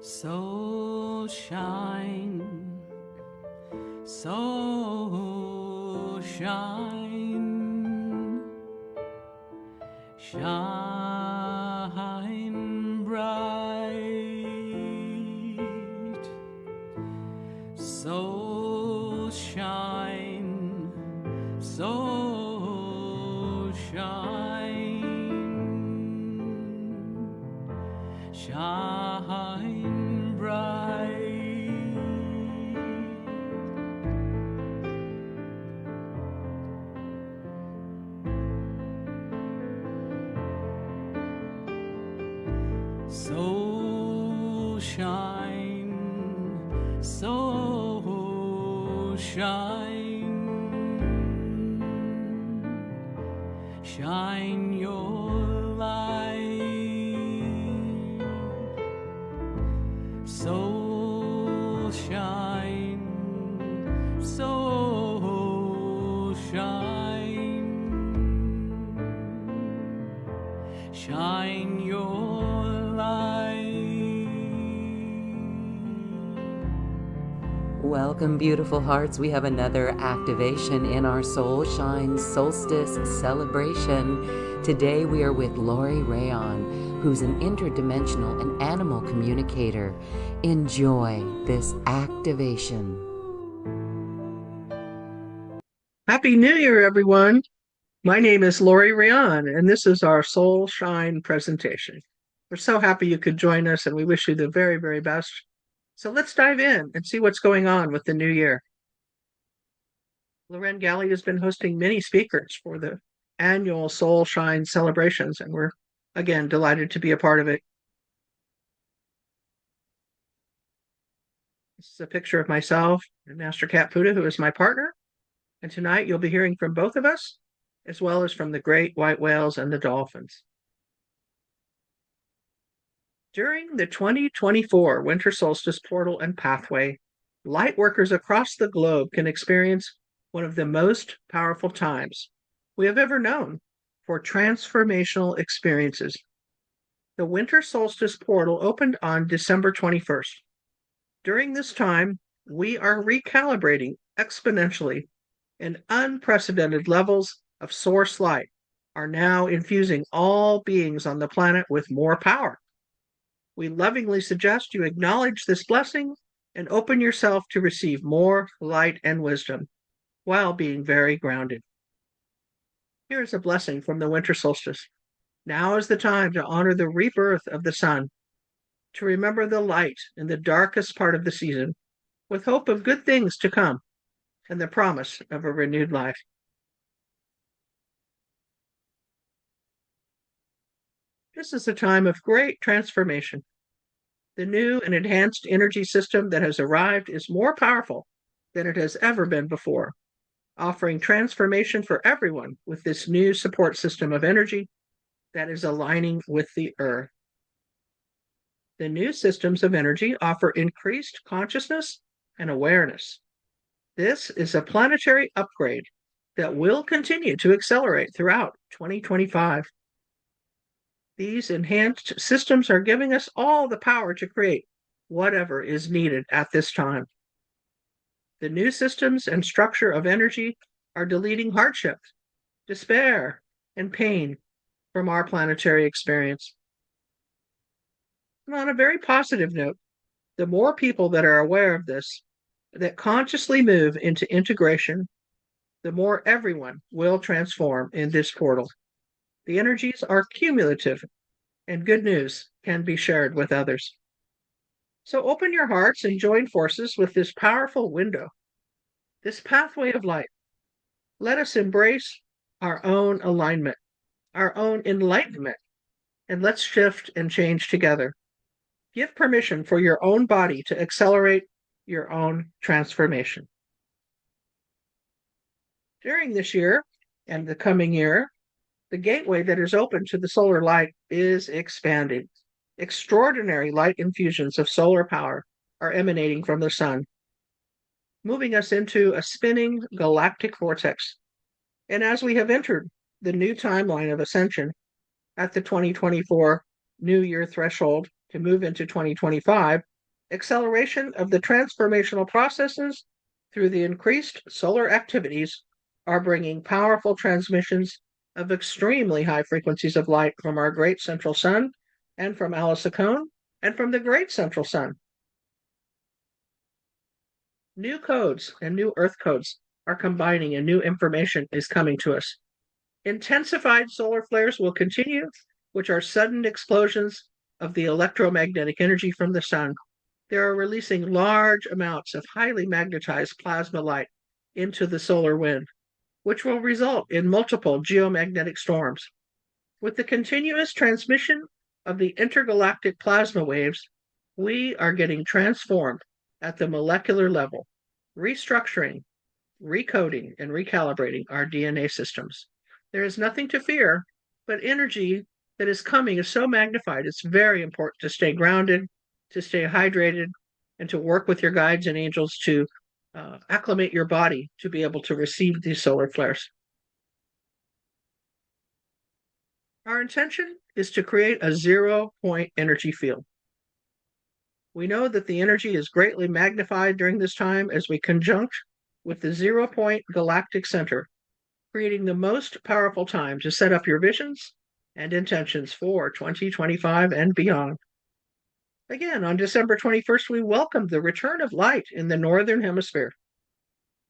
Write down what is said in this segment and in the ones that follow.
So shine, so shine, shine bright. So shine, so shine, shine bright. So shine, so shine, shine your light. So shine, so shine, shine your light. Welcome, beautiful hearts. We have another activation in our Soul Shine Solstice celebration. Today we are with Laurie Reyon, who's an interdimensional and animal communicator. Enjoy this activation. Happy New Year, everyone. My name is Laurie Reyon, and this is our Soul Shine presentation. We're so happy you could join us, and we wish you the very, very best. So let's dive in and see what's going on with the new year. Loren Galley has been hosting many speakers for the annual Soul Shine celebrations, and we're, again, delighted to be a part of it. This is a picture of myself and Master Cat Puda, who is my partner. And tonight you'll be hearing from both of us, as well as from the great white whales and the dolphins. During the 2024 Winter Solstice Portal and Pathway, light workers across the globe can experience one of the most powerful times we have ever known for transformational experiences. The Winter Solstice Portal opened on December 21st. During this time, we are recalibrating exponentially, and unprecedented levels of source light are now infusing all beings on the planet with more power. We lovingly suggest you acknowledge this blessing and open yourself to receive more light and wisdom while being very grounded. Here is a blessing from the winter solstice. Now is the time to honor the rebirth of the sun, to remember the light in the darkest part of the season, with hope of good things to come and the promise of a renewed life. This is a time of great transformation. The new and enhanced energy system that has arrived is more powerful than it has ever been before, offering transformation for everyone with this new support system of energy that is aligning with the earth. The new systems of energy offer increased consciousness and awareness. This is a planetary upgrade that will continue to accelerate throughout 2025. These enhanced systems are giving us all the power to create whatever is needed at this time. The new systems and structure of energy are deleting hardship, despair, and pain from our planetary experience. And on a very positive note, the more people that are aware of this, that consciously move into integration, the more everyone will transform in this portal. The energies are cumulative, and good news can be shared with others. So open your hearts and join forces with this powerful window, this pathway of light. Let us embrace our own alignment, our own enlightenment, and let's shift and change together. Give permission for your own body to accelerate your own transformation. During this year and the coming year, the gateway that is open to the solar light is expanding. Extraordinary light infusions of solar power are emanating from the sun, moving us into a spinning galactic vortex. And as we have entered the new timeline of ascension at the 2024 New Year threshold to move into 2025, Acceleration of the transformational processes through the increased solar activities are bringing powerful transmissions of extremely high frequencies of light from our great central sun and from Alice Cone and from the great central sun. New codes and new earth codes are combining and new information is coming to us. Intensified solar flares will continue, which are sudden explosions of the electromagnetic energy from the sun. They are releasing large amounts of highly magnetized plasma light into the solar wind, which will result in multiple geomagnetic storms. With the continuous transmission of the intergalactic plasma waves, we are getting transformed at the molecular level, restructuring, recoding, and recalibrating our DNA systems. There is nothing to fear, but energy that is coming is so magnified, it's very important to stay grounded, to stay hydrated, and to work with your guides and angels to acclimate your body to be able to receive these solar flares. Our intention is to create a 0-point energy field. We know that the energy is greatly magnified during this time as we conjunct with the 0-point galactic center, creating the most powerful time to set up your visions and intentions for 2025 and beyond. Again, on December 21st, we welcomed the return of light in the Northern Hemisphere.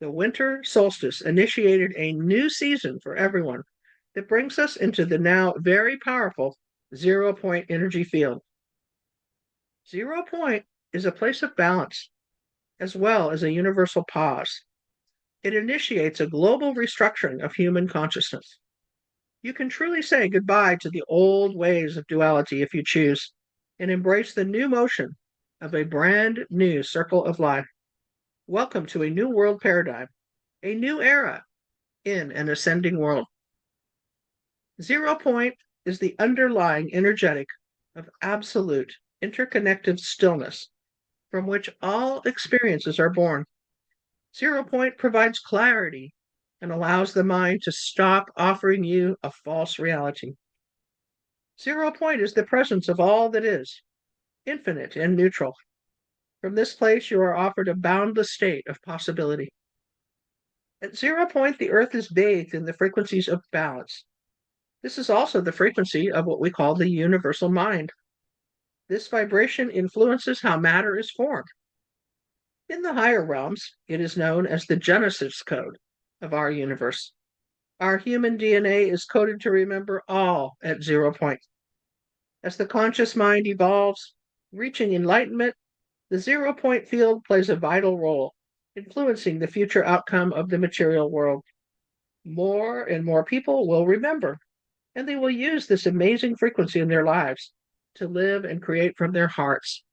The winter solstice initiated a new season for everyone that brings us into the now very powerful 0-point energy field. 0-point is a place of balance, as well as a universal pause. It initiates a global restructuring of human consciousness. You can truly say goodbye to the old ways of duality if you choose, and embrace the new motion of a brand new circle of life. Welcome to a new world paradigm, a new era in an ascending world. 0-point is the underlying energetic of absolute interconnected stillness from which all experiences are born. 0-point provides clarity and allows the mind to stop offering you a false reality. 0-point is the presence of all that is, infinite and neutral. From this place, you are offered a boundless state of possibility. At 0-point, the earth is bathed in the frequencies of balance. This is also the frequency of what we call the universal mind. This vibration influences how matter is formed. In the higher realms, it is known as the Genesis code of our universe. Our human DNA is coded to remember all at 0-point. As the conscious mind evolves, reaching enlightenment, the 0-point field plays a vital role, influencing the future outcome of the material world. More and more people will remember, and they will use this amazing frequency in their lives to live and create from their hearts,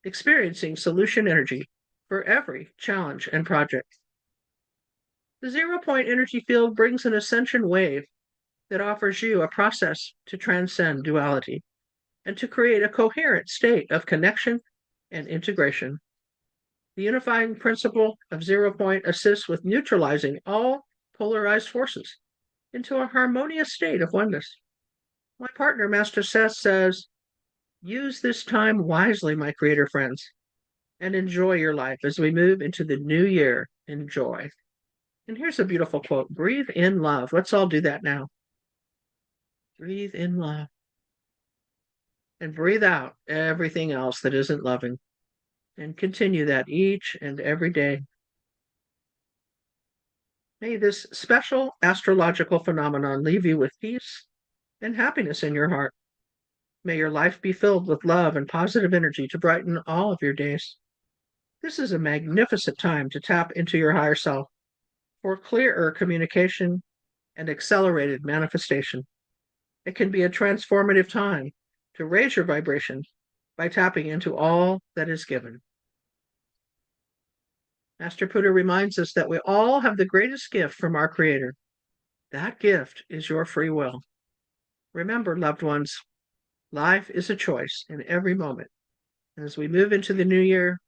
experiencing solution energy for every challenge and project. The 0-point energy field brings an ascension wave that offers you a process to transcend duality and to create a coherent state of connection and integration. The unifying principle of 0-point assists with neutralizing all polarized forces into a harmonious state of oneness. My partner, Master Seth, says, use this time wisely, my creator friends, and enjoy your life as we move into the new year in joy. And here's a beautiful quote: breathe in love. Let's all do that now. Breathe in love. And breathe out everything else that isn't loving. And continue that each and every day. May this special astrological phenomenon leave you with peace and happiness in your heart. May your life be filled with love and positive energy to brighten all of your days. This is a magnificent time to tap into your higher self for clearer communication and accelerated manifestation. It can be a transformative time to raise your vibration by tapping into all that is given. Master Buddha reminds us that we all have the greatest gift from our Creator. That gift is your free will. Remember, loved ones, life is a choice in every moment. And as we move into the new year,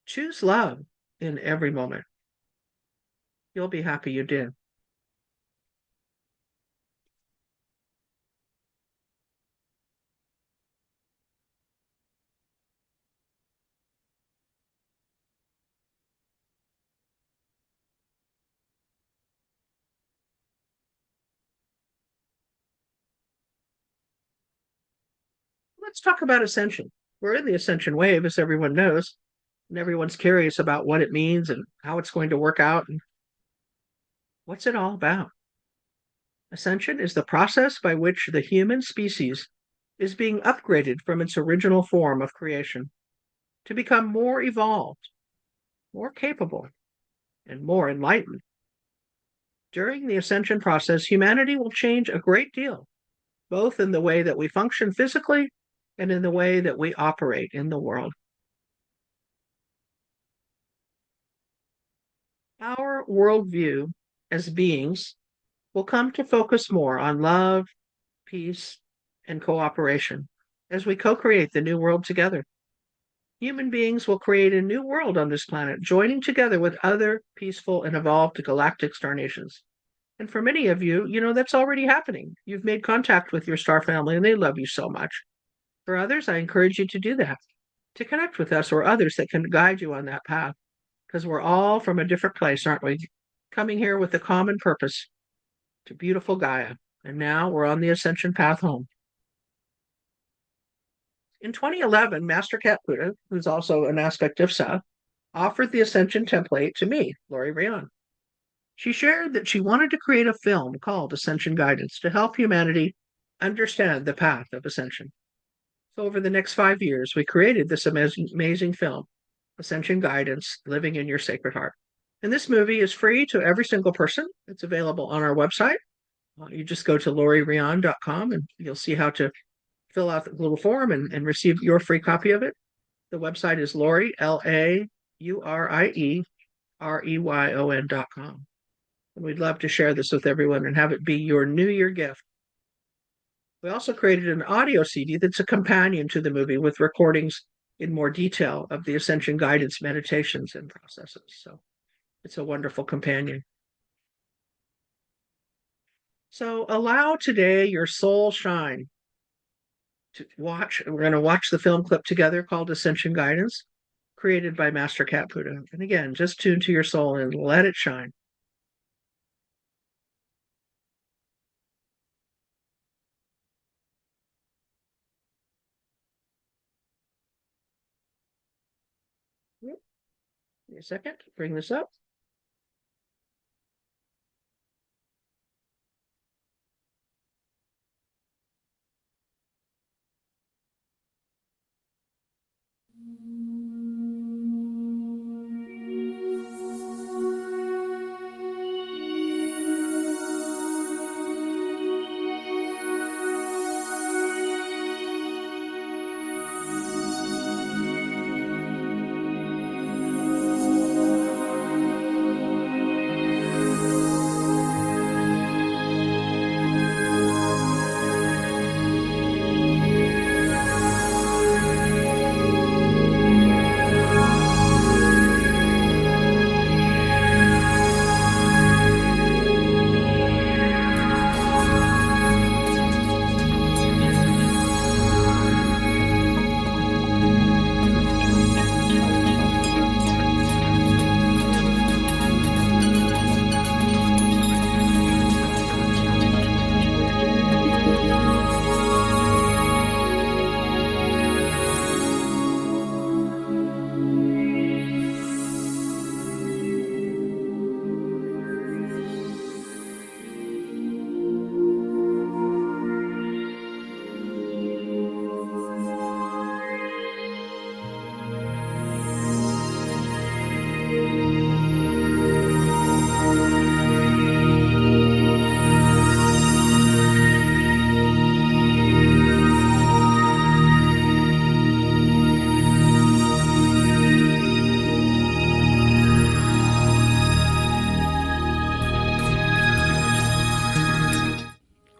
choose love in every moment. You'll be happy you did. let's talk about ascension. We're in the ascension wave, as everyone knows, and everyone's curious about what it means and how it's going to work out and what's it all about. Ascension is the process by which the human species is being upgraded from its original form of creation to become more evolved, more capable, and more enlightened. During the ascension process, humanity will change a great deal, both in the way that we function physically and in the way that we operate in the world. Our worldview as beings will come to focus more on love, peace, and cooperation as we co-create the new world together. Human beings will create a new world on this planet, joining together with other peaceful and evolved galactic star nations. And for many of you, that's already happening. You've made contact with your star family and they love you so much. For others, I encourage you to do that, to connect with us or others that can guide you on that path, because we're all from a different place, aren't we? Coming here with a common purpose to beautiful Gaia. And now we're on the ascension path home. In 2011, Master Cat Buddha, who's also an aspect of Seth, offered the ascension template to me, Laurie Reyon. She shared that she wanted to create a film called Ascension Guidance to help humanity understand the path of ascension. So over the next 5 years, we created this amazing film, Ascension Guidance, Living in Your Sacred Heart. And this movie is free to every single person. It's available on our website. You just go to lauriereyon.com and you'll see how to fill out the little form and receive your free copy of it. The website is Laurie, LaurieReyon.com. And we'd love to share this with everyone and have it be your New Year gift. We also created an audio CD that's a companion to the movie with recordings in more detail of the Ascension Guidance meditations and processes. So it's a wonderful companion. So allow today your soul shine. We're going to watch the film clip together called Ascension Guidance, created by Master Cat Buddha. And again, just tune to your soul and let it shine. Give me a second, bring this up.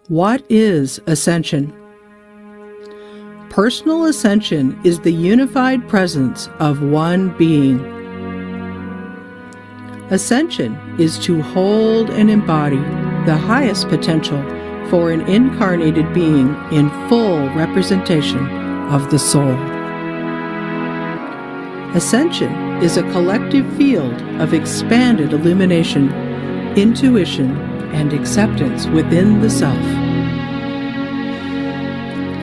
What is ascension? Personal ascension is the unified presence of one being. Ascension is to hold and embody the highest potential for an incarnated being in full representation of the soul. Ascension is a collective field of expanded illumination, intuition, and acceptance within the self.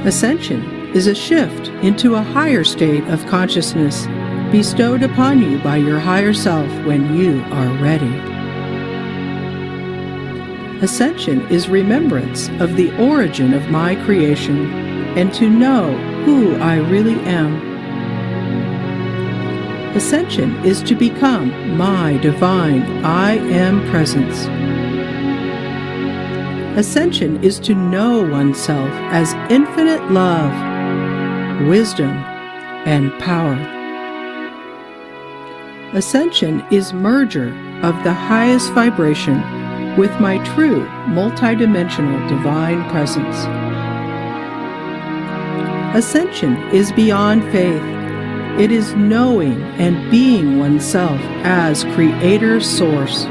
Ascension is a shift into a higher state of consciousness bestowed upon you by your higher self when you are ready. Ascension is remembrance of the origin of my creation and to know who I really am. Ascension is to become my divine I Am presence. Ascension is to know oneself as infinite love, wisdom, and power. Ascension is merger of the highest vibration with my true multidimensional divine presence. Ascension is beyond faith. It is knowing and being oneself as Creator Source.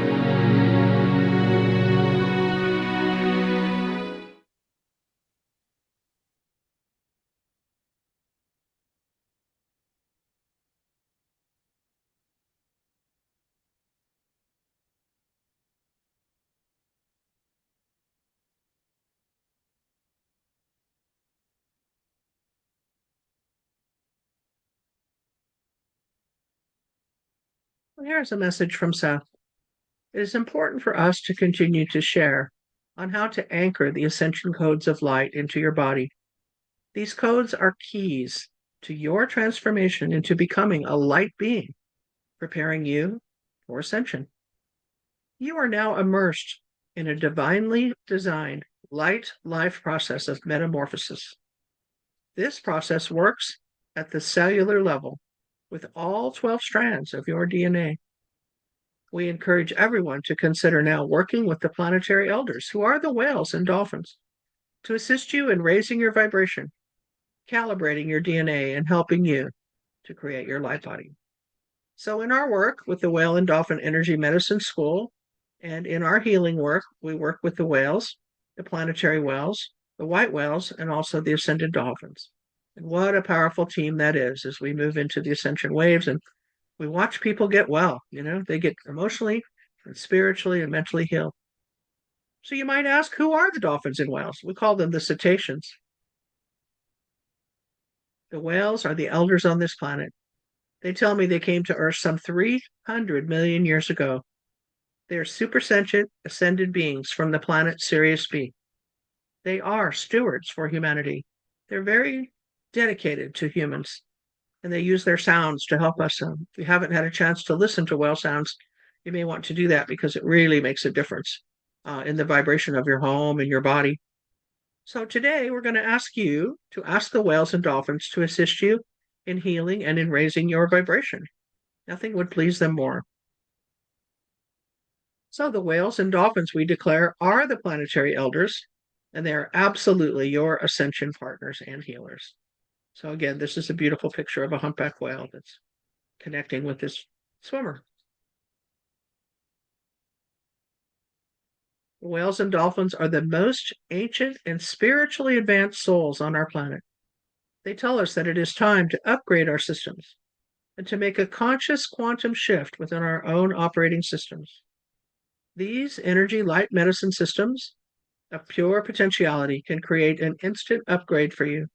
Well, here's a message from Seth. It is important for us to continue to share on how to anchor the ascension codes of light into your body. These codes are keys to your transformation into becoming a light being, preparing you for ascension. You are now immersed in a divinely designed light life process of metamorphosis. This process works at the cellular level with all 12 strands of your DNA. We encourage everyone to consider now working with the planetary elders, who are the whales and dolphins, to assist you in raising your vibration, calibrating your DNA, and helping you to create your light body. So in our work with the Whale and Dolphin Energy Medicine School, and in our healing work, we work with the whales, the planetary whales, the white whales, and also the ascended dolphins. And what a powerful team that is as we move into the ascension waves and we watch people get well. They get emotionally and spiritually and mentally healed. So you might ask, who are the dolphins and whales? We call them the cetaceans. The whales are the elders on this planet. They tell me they came to Earth some 300 million years ago. They are super sentient, ascended beings from the planet Sirius B. They are stewards for humanity. They're very dedicated to humans, and they use their sounds to help us. If you haven't had a chance to listen to whale sounds, you may want to do that because it really makes a difference in the vibration of your home and your body. So today we're going to ask you to ask the whales and dolphins to assist you in healing and in raising your vibration. Nothing would please them more. So the whales and dolphins, we declare, are the planetary elders, and they are absolutely your ascension partners and healers. So again, this is a beautiful picture of a humpback whale that's connecting with this swimmer. The whales and dolphins are the most ancient and spiritually advanced souls on our planet. They tell us that it is time to upgrade our systems and to make a conscious quantum shift within our own operating systems. These energy light medicine systems of pure potentiality can create an instant upgrade for you.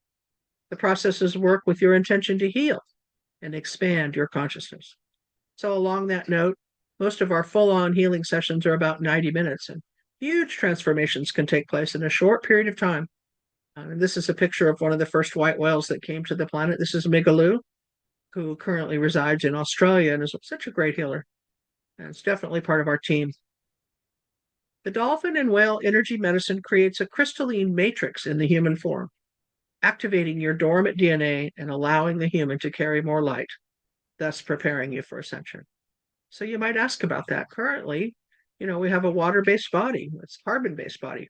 The processes work with your intention to heal and expand your consciousness. So along that note, most of our full-on healing sessions are about 90 minutes, and huge transformations can take place in a short period of time. And this is a picture of one of the first white whales that came to the planet. This is Migaloo, who currently resides in Australia and is such a great healer. And it's definitely part of our team. The dolphin and whale energy medicine creates a crystalline matrix in the human form, activating your dormant DNA and allowing the human to carry more light, thus preparing you for ascension. So you might ask about that. Currently, we have a water-based body, it's a carbon-based body.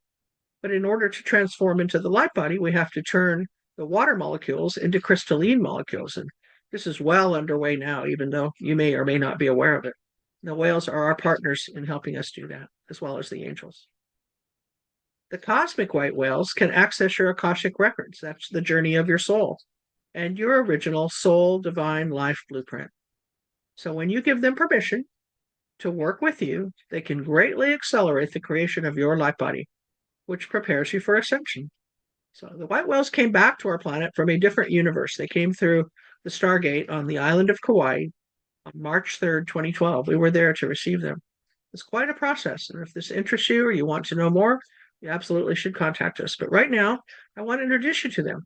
But in order to transform into the light body, we have to turn the water molecules into crystalline molecules. And this is well underway now, even though you may or may not be aware of it. The whales are our partners in helping us do that, as well as the angels. The cosmic white whales can access your Akashic records. That's the journey of your soul and your original soul divine life blueprint. So when you give them permission to work with you, they can greatly accelerate the creation of your light body, which prepares you for ascension. So the white whales came back to our planet from a different universe. They came through the Stargate on the island of Kauai on March 3rd, 2012. We were there to receive them. It's quite a process. And if this interests you or you want to know more, you absolutely should contact us. But right now, I want to introduce you to them.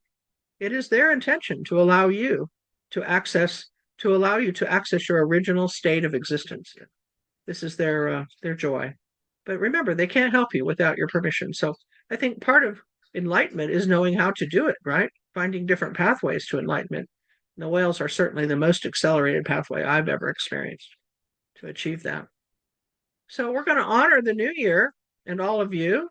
It is their intention to allow you to access your original state of existence. This is their joy. But remember, they can't help you without your permission. So I think part of enlightenment is knowing how to do it, right? Finding different pathways to enlightenment. And the whales are certainly the most accelerated pathway I've ever experienced to achieve that. So we're going to honor the new year and all of you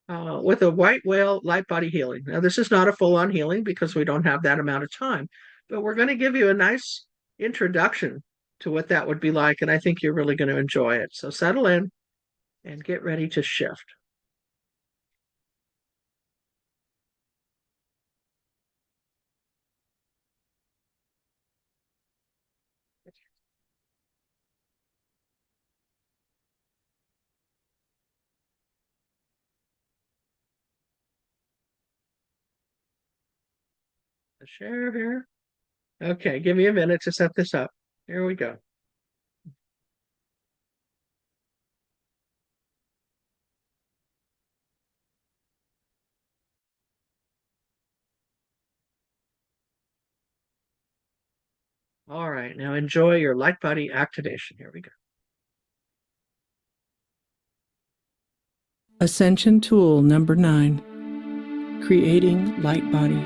with a white whale light body healing. Now, this is not a full-on healing because we don't have that amount of time, but we're going to give you a nice introduction to what that would be like, and I think you're really going to enjoy it. So settle in and get ready to shift. Share here. Okay, give me a minute to set this up. Here we go. All right, now enjoy your light body activation. Here we go. Ascension Tool number 9, Creating Light Body.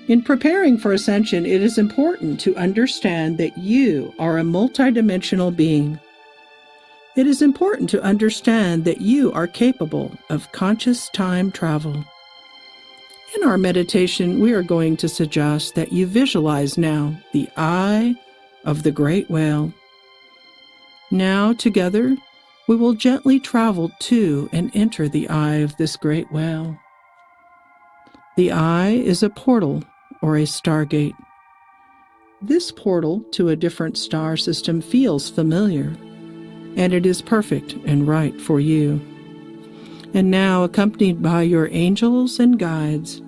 In preparing for ascension, it is important to understand that you are a multidimensional being. It is important to understand that you are capable of conscious time travel. In our meditation, we are going to suggest that you visualize now the eye of the great whale. Now, together, we will gently travel to and enter the eye of this great whale. The eye is a portal or a stargate. This portal to a different star system feels familiar, and it is perfect and right for you. And now, accompanied by your angels and guides,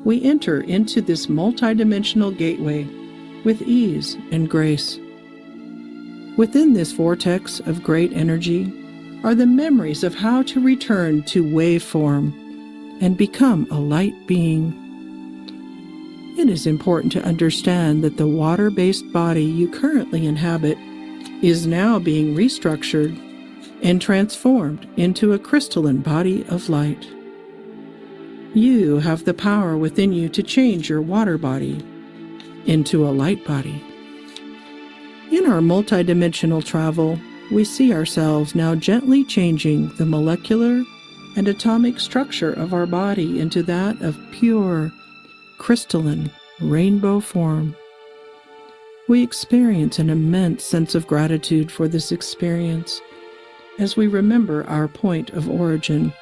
we enter into this multidimensional gateway with ease and grace. Within this vortex of great energy are the memories of how to return to wave form and become a light being. It is important to understand that the water-based body you currently inhabit is now being restructured and transformed into a crystalline body of light. You have the power within you to change your water body into a light body. In our multidimensional travel, we see ourselves now gently changing the molecular and atomic structure of our body into that of pure, crystalline, rainbow form. We experience an immense sense of gratitude for this experience as we remember our point of origin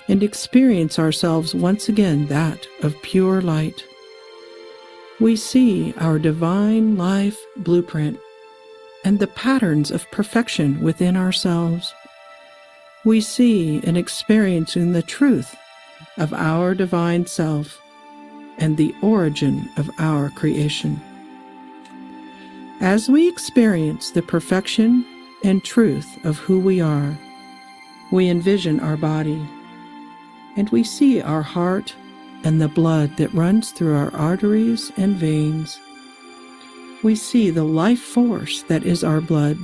and experience ourselves once again that of pure light. We see our divine life blueprint and the patterns of perfection within ourselves. We see and experience in the truth of our divine self and the origin of our creation. As we experience the perfection and truth of who we are, we envision our body, and we see our heart and the blood that runs through our arteries and veins. We see the life force that is our blood,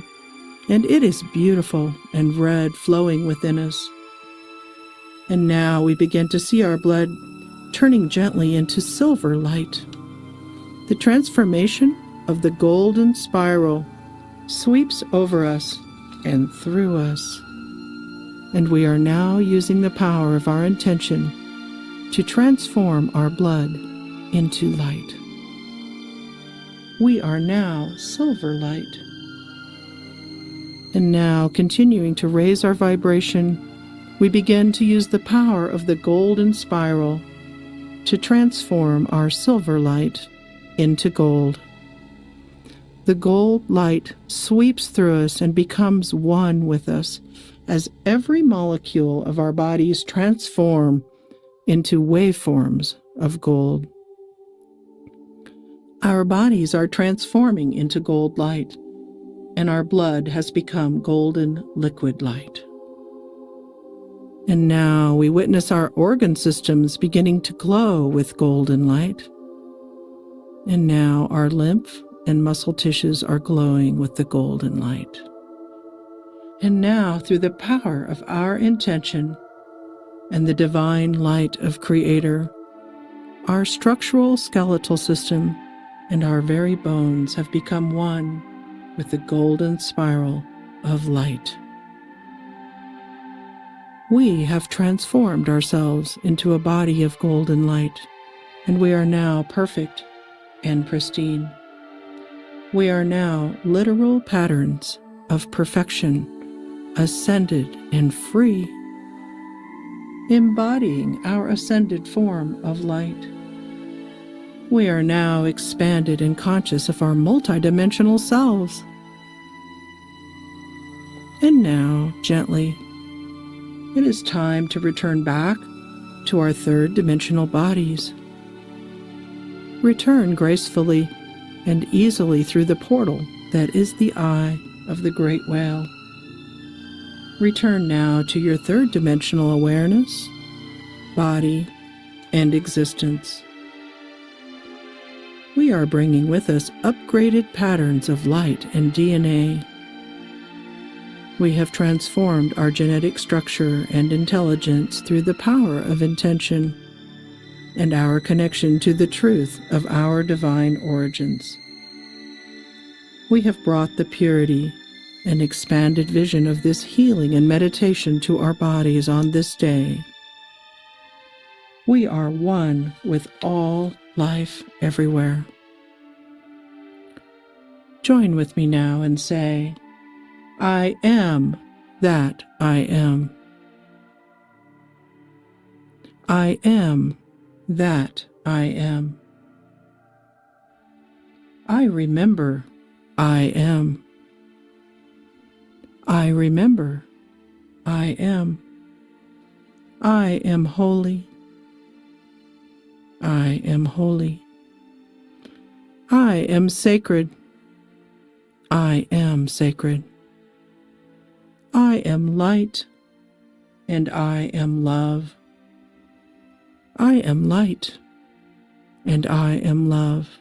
and it is beautiful and red flowing within us. And now we begin to see our blood turning gently into silver light. The transformation of the golden spiral sweeps over us and through us. And we are now using the power of our intention to transform our blood into light. We are now silver light. And now, continuing to raise our vibration, we begin to use the power of the golden spiral to transform our silver light into gold. The gold light sweeps through us and becomes one with us as every molecule of our bodies transform into waveforms of gold. Our bodies are transforming into gold light, and our blood has become golden liquid light. And now we witness our organ systems beginning to glow with golden light. And now our lymph and muscle tissues are glowing with the golden light. And now, through the power of our intention and the divine light of Creator, our structural skeletal system and our very bones have become one with the golden spiral of light. We have transformed ourselves into a body of golden light, and we are now perfect and pristine. We are now literal patterns of perfection, ascended and free, embodying our ascended form of light. We are now expanded and conscious of our multidimensional selves. And now, gently, it is time to return back to our third dimensional bodies. Return gracefully and easily through the portal that is the eye of the great whale. Return now to your third dimensional awareness, body, and existence. We are bringing with us upgraded patterns of light and DNA. We have transformed our genetic structure and intelligence through the power of intention and our connection to the truth of our divine origins. We have brought the purity and expanded vision of this healing and meditation to our bodies on this day. We are one with all life everywhere. Join with me now and say, I am that I am. I am that I am. I remember I am. I remember I am. I am holy. I am holy. I am sacred. I am sacred. I am light, and I am love. I am light, and I am love.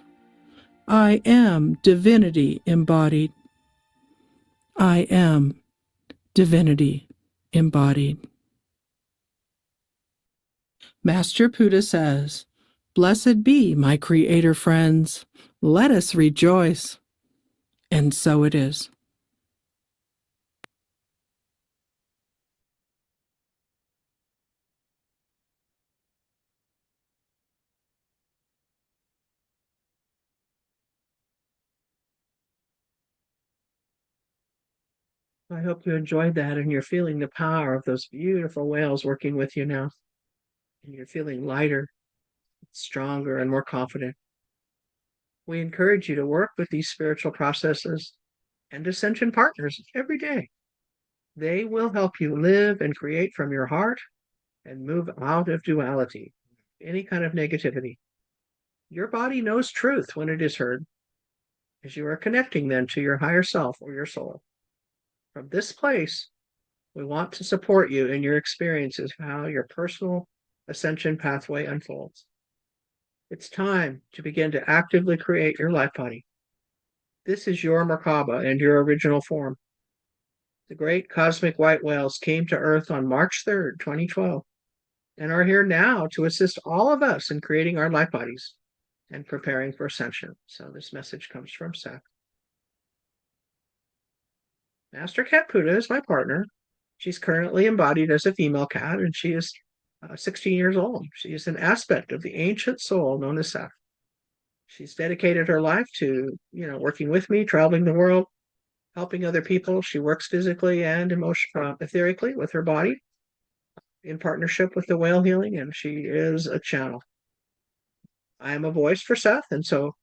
I am divinity embodied. I am divinity embodied. Master Buddha says, "Blessed be my Creator friends. Let us rejoice." And so it is. I hope you enjoyed that and you're feeling the power of those beautiful whales working with you now. And you're feeling lighter, stronger, and more confident. We encourage you to work with these spiritual processes and ascension partners every day. They will help you live and create from your heart and move out of duality, any kind of negativity. Your body knows truth when it is heard, as you are connecting then to your higher self or your soul. From this place, we want to support you in your experiences of how your personal ascension pathway unfolds. It's time to begin to actively create your life body. This is your Merkaba and your original form. The great cosmic white whales came to Earth on March 3rd, 2012, and are here now to assist all of us in creating our life bodies and preparing for ascension. So this message comes from Seth. Master Cat Buddha is my partner. She's currently embodied as a female cat, and she is 16 years old. She is an aspect of the ancient soul known as Seth. She's dedicated her life to, working with me, traveling the world, helping other people. She works physically and etherically with her body in partnership with the whale healing, and she is a channel. I am a voice for Seth, and so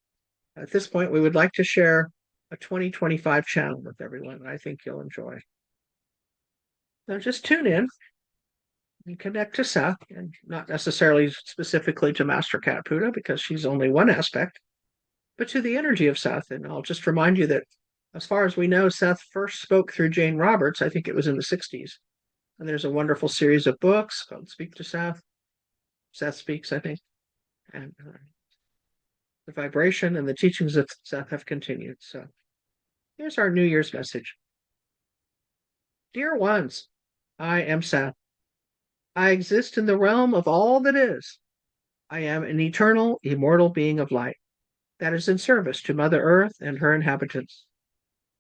at this point, we would like to share a 2025 channel with everyone that I think you'll enjoy. Now just tune in. and connect to Seth, and not necessarily specifically to Master Cat Buddha, because she's only one aspect, but to the energy of Seth. And I'll just remind you that, as far as we know, Seth first spoke through Jane Roberts. I think it was in the 60s. And there's a wonderful series of books called Speak to Seth. Seth Speaks, I think. And the vibration and the teachings of Seth have continued. So here's our New Year's message. Dear ones, I am Seth. I exist in the realm of all that is. I am an eternal, immortal being of light that is in service to Mother Earth and her inhabitants.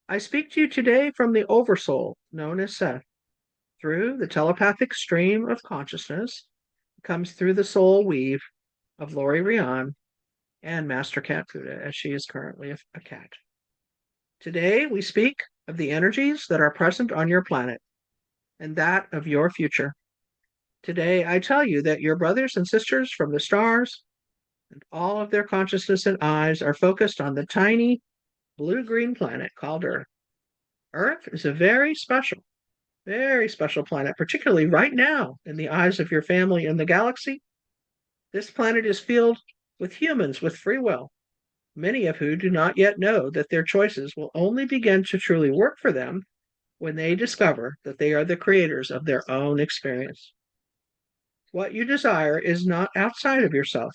I speak to you today from the Oversoul, known as Seth, through the telepathic stream of consciousness that comes through the soul weave of Laurie Reyon and Master Cat Buddha, as she is currently a cat. Today, we speak of the energies that are present on your planet and that of your future. Today, I tell you that your brothers and sisters from the stars and all of their consciousness and eyes are focused on the tiny blue-green planet called Earth. Earth is a very special planet, particularly right now in the eyes of your family in the galaxy. This planet is filled with humans with free will, many of who do not yet know that their choices will only begin to truly work for them when they discover that they are the creators of their own experience. What you desire is not outside of yourself,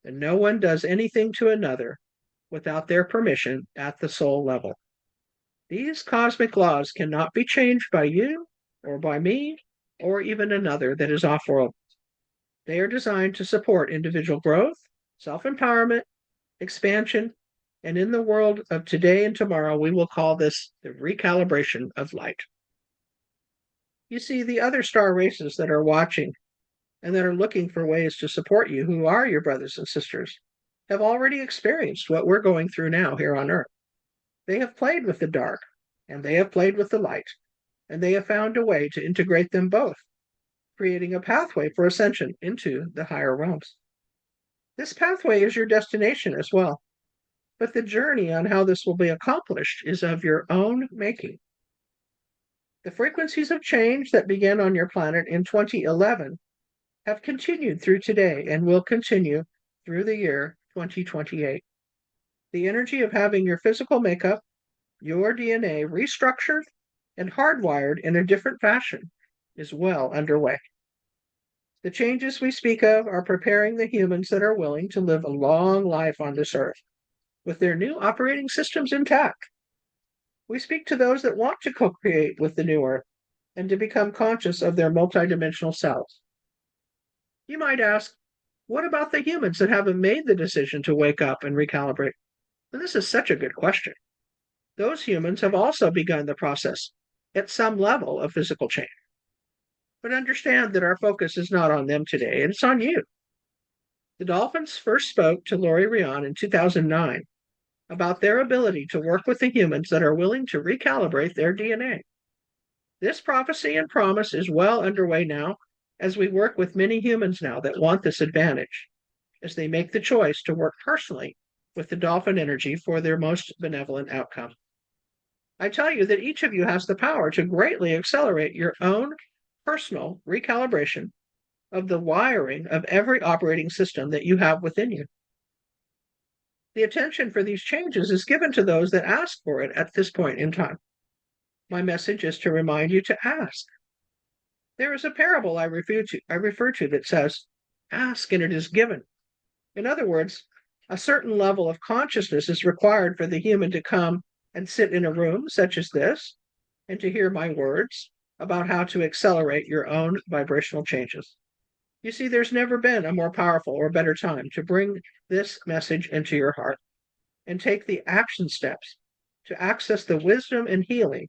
and no one does anything to another without their permission at the soul level. These cosmic laws cannot be changed by you or by me or even another that is off-world. They are designed to support individual growth, self-empowerment, expansion, and in the world of today and tomorrow, we will call this the recalibration of light. You see, the other star races that are watching and that are looking for ways to support you, who are your brothers and sisters, have already experienced what we're going through now here on Earth. They have played with the dark, and they have played with the light, and they have found a way to integrate them both, creating a pathway for ascension into the higher realms. This pathway is your destination as well, but the journey on how this will be accomplished is of your own making. The frequencies of change that began on your planet in 2011 have continued through today and will continue through the year 2028. The energy of having your physical makeup, your DNA restructured and hardwired in a different fashion is well underway. The changes we speak of are preparing the humans that are willing to live a long life on this earth with their new operating systems intact. We speak to those that want to co-create with the new earth and to become conscious of their multidimensional selves. You might ask, what about the humans that haven't made the decision to wake up and recalibrate? And this is such a good question. Those humans have also begun the process at some level of physical change. But understand that our focus is not on them today, and it's on you. The dolphins first spoke to Laurie Reyon in 2009 about their ability to work with the humans that are willing to recalibrate their DNA. This prophecy and promise is well underway now, as we work with many humans now that want this advantage, as they make the choice to work personally with the dolphin energy for their most benevolent outcome. I tell you that each of you has the power to greatly accelerate your own personal recalibration of the wiring of every operating system that you have within you. The attention for these changes is given to those that ask for it at this point in time. My message is to remind you to ask. There is a parable I refer to that says, ask and it is given. In other words, a certain level of consciousness is required for the human to come and sit in a room such as this and to hear my words about how to accelerate your own vibrational changes. You see, there's never been a more powerful or better time to bring this message into your heart and take the action steps to access the wisdom and healing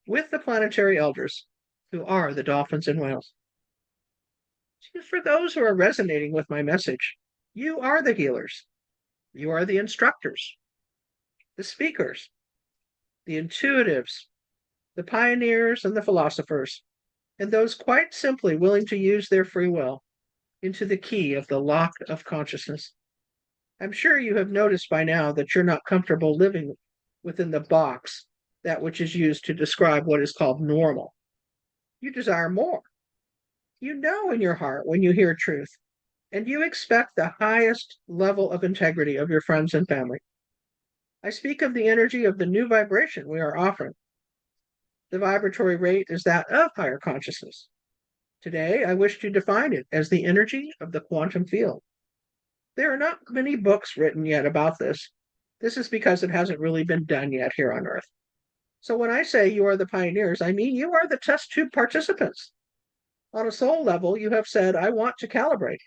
with the planetary elders who are the dolphins and whales. For those who are resonating with my message, you are the healers. You are the instructors, the speakers, the intuitives, the pioneers and the philosophers, and those quite simply willing to use their free will into the key of the lock of consciousness. I'm sure you have noticed by now that you're not comfortable living within the box, that which is used to describe what is called normal. You desire more. You know in your heart when you hear truth, and you expect the highest level of integrity of your friends and family. I speak of the energy of the new vibration we are offering. The vibratory rate is that of higher consciousness. Today, I wish to define it as the energy of the quantum field. There are not many books written yet about this. This is because it hasn't really been done yet here on Earth. So when I say you are the pioneers, I mean you are the test tube participants. On a soul level, you have said, I want to calibrate.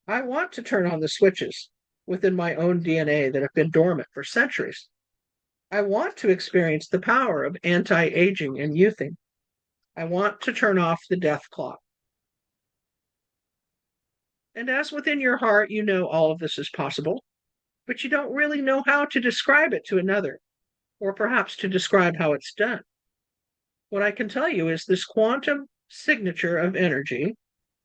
I want to turn on the switches within my own DNA that have been dormant for centuries. I want to experience the power of anti-aging and youthing. I want to turn off the death clock. And as within your heart, you know all of this is possible, but you don't really know how to describe it to another, or perhaps to describe how it's done. What I can tell you is this quantum signature of energy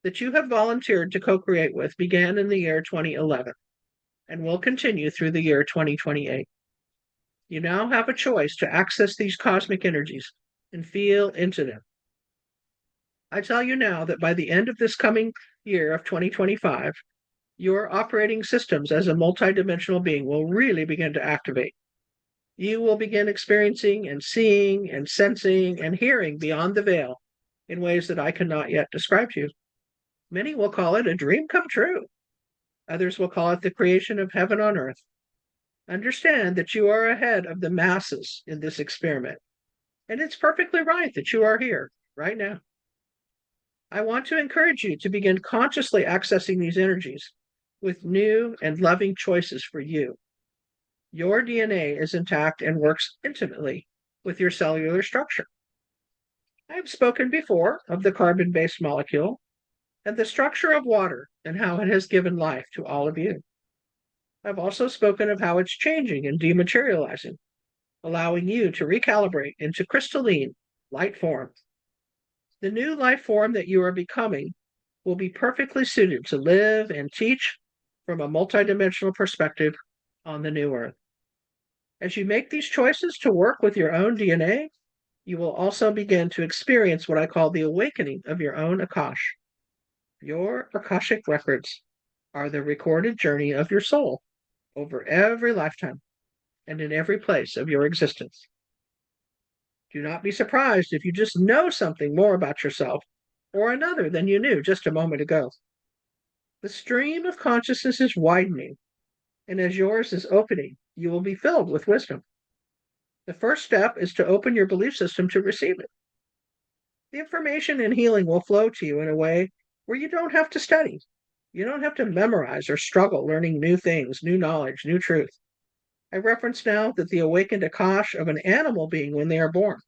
that you have volunteered to co-create with began in the year 2011 and will continue through the year 2028. You now have a choice to access these cosmic energies and feel into them. I tell you now that by the end of this coming year of 2025, your operating systems as a multidimensional being will really begin to activate. You will begin experiencing and seeing and sensing and hearing beyond the veil in ways that I cannot yet describe to you. Many will call it a dream come true. Others will call it the creation of heaven on earth. Understand that you are ahead of the masses in this experiment, and it's perfectly right that you are here right now. I want to encourage you to begin consciously accessing these energies with new and loving choices for you. Your DNA is intact and works intimately with your cellular structure. I have spoken before of the carbon-based molecule and the structure of water and how it has given life to all of you. I've also spoken of how it's changing and dematerializing, allowing you to recalibrate into crystalline light form. The new life form that you are becoming will be perfectly suited to live and teach from a multidimensional perspective on the new earth. As you make these choices to work with your own DNA, you will also begin to experience what I call the awakening of your own Akash. Your Akashic records are the recorded journey of your soul over every lifetime and in every place of your existence. Do not be surprised if you just know something more about yourself or another than you knew just a moment ago. The stream of consciousness is widening, and as yours is opening, you will be filled with wisdom. The first step is to open your belief system to receive it. The information and healing will flow to you in a way where you don't have to study. You don't have to memorize or struggle learning new things, new knowledge, new truth. I reference now that the awakened Akash of an animal being when they are born.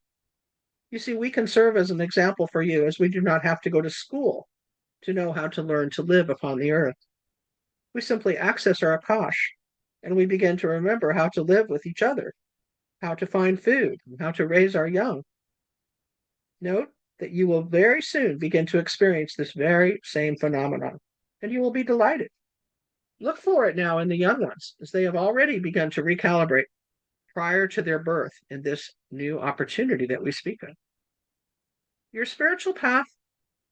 You see, we can serve as an example for you as we do not have to go to school to know how to learn to live upon the earth. We simply access our Akash and we begin to remember how to live with each other, how to find food, and how to raise our young. Note that you will very soon begin to experience this very same phenomenon, and you will be delighted. Look for it now in the young ones, as they have already begun to recalibrate prior to their birth in this new opportunity that we speak of. Your spiritual path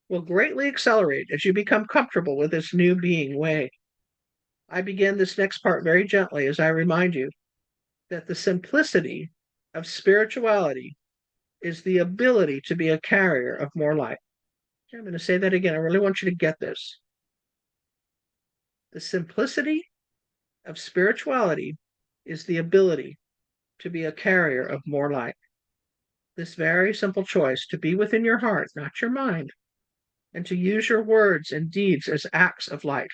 will greatly accelerate as you become comfortable with this new being way. I begin this next part very gently as I remind you that the simplicity of spirituality is the ability to be a carrier of more light. I'm going to say that again. I really want you to get this. The simplicity of spirituality is the ability to be a carrier of more light. This very simple choice to be within your heart, not your mind, and to use your words and deeds as acts of light.